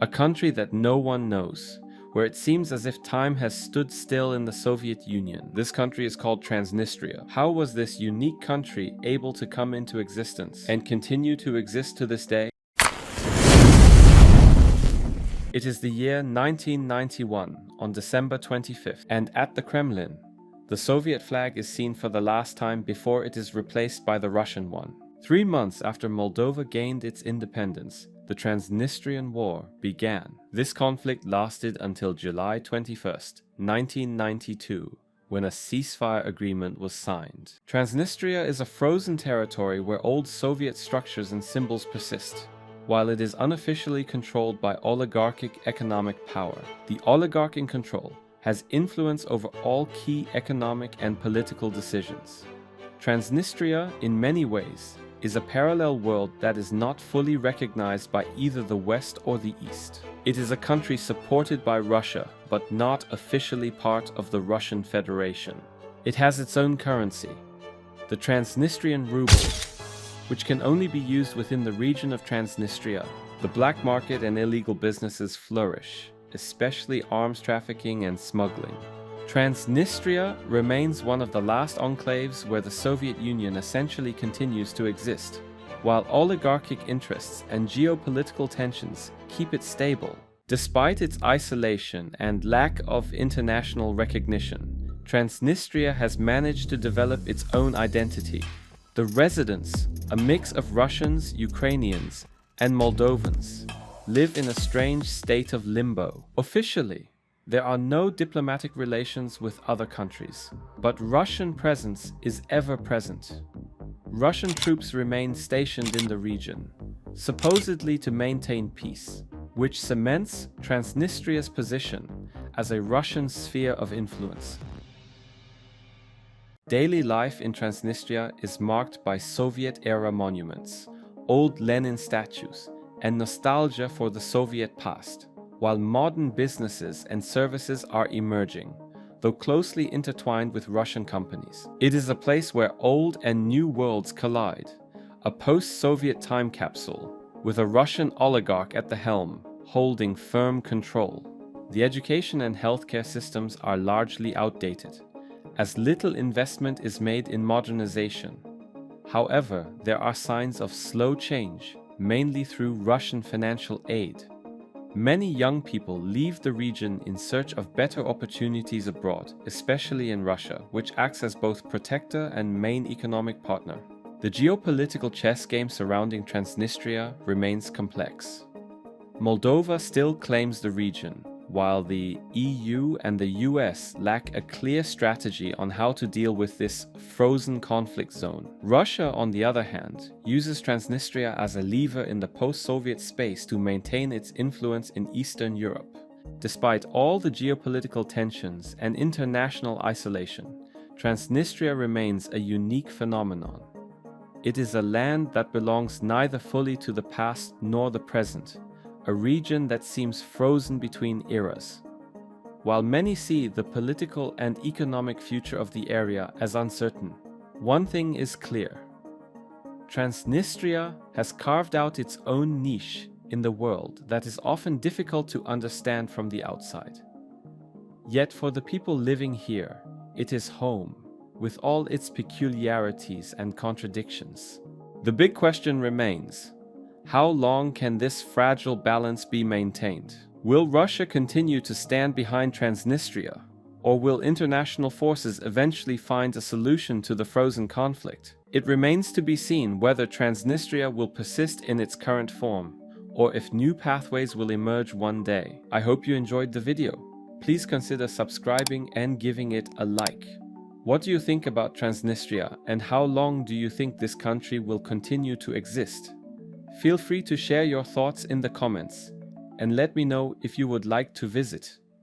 A country that no one knows, where it seems as if time has stood still in the Soviet Union. This country is called Transnistria. How was this unique country able to come into existence and continue to exist to this day? It is the year 1991 on December 25th, and at the Kremlin, the Soviet flag is seen for the last time before it is replaced by the Russian one. 3 months after Moldova gained its independence, the Transnistrian War began. This conflict lasted until July 21st, 1992, when a ceasefire agreement was signed. Transnistria is a frozen territory where old Soviet structures and symbols persist. While it is unofficially controlled by oligarchic economic power, the oligarch in control has influence over all key economic and political decisions. Transnistria, in many ways, is a parallel world that is not fully recognized by either the West or the East. It is a country supported by Russia, but not officially part of the Russian Federation. It has its own currency, the Transnistrian ruble, which can only be used within the region of Transnistria. The black market and illegal businesses flourish, especially arms trafficking and smuggling. Transnistria remains one of the last enclaves where the Soviet Union essentially continues to exist, while oligarchic interests and geopolitical tensions keep it stable. Despite its isolation and lack of international recognition, Transnistria has managed to develop its own identity. The residents, a mix of Russians, Ukrainians, and Moldovans, live in a strange state of limbo. Officially, there are no diplomatic relations with other countries, but Russian presence is ever present. Russian troops remain stationed in the region, supposedly to maintain peace, which cements Transnistria's position as a Russian sphere of influence. Daily life in Transnistria is marked by Soviet-era monuments, old Lenin statues, and nostalgia for the Soviet past, while modern businesses and services are emerging, though closely intertwined with Russian companies. It is a place where old and new worlds collide, a post-Soviet time capsule, with a Russian oligarch at the helm, holding firm control. The education and healthcare systems are largely outdated, as little investment is made in modernization. However, there are signs of slow change, mainly through Russian financial aid. Many young people leave the region in search of better opportunities abroad, especially in Russia, which acts as both protector and main economic partner. The geopolitical chess game surrounding Transnistria remains complex. Moldova still claims the region, while the EU and the US lack a clear strategy on how to deal with this frozen conflict zone. Russia, on the other hand, uses Transnistria as a lever in the post-Soviet space to maintain its influence in Eastern Europe. Despite all the geopolitical tensions and international isolation, Transnistria remains a unique phenomenon. It is a land that belongs neither fully to the past nor the present, a region that seems frozen between eras. While many see the political and economic future of the area as uncertain, one thing is clear. Transnistria has carved out its own niche in the world that is often difficult to understand from the outside. Yet for the people living here, it is home, with all its peculiarities and contradictions. The big question remains: how long can this fragile balance be maintained? Will Russia continue to stand behind Transnistria, or will international forces eventually find a solution to the frozen conflict? It remains to be seen whether Transnistria will persist in its current form, or if new pathways will emerge one day. I hope you enjoyed the video. Please consider subscribing and giving it a like. What do you think about Transnistria, and how long do you think this country will continue to exist? Feel free to share your thoughts in the comments, and let me know if you would like to visit.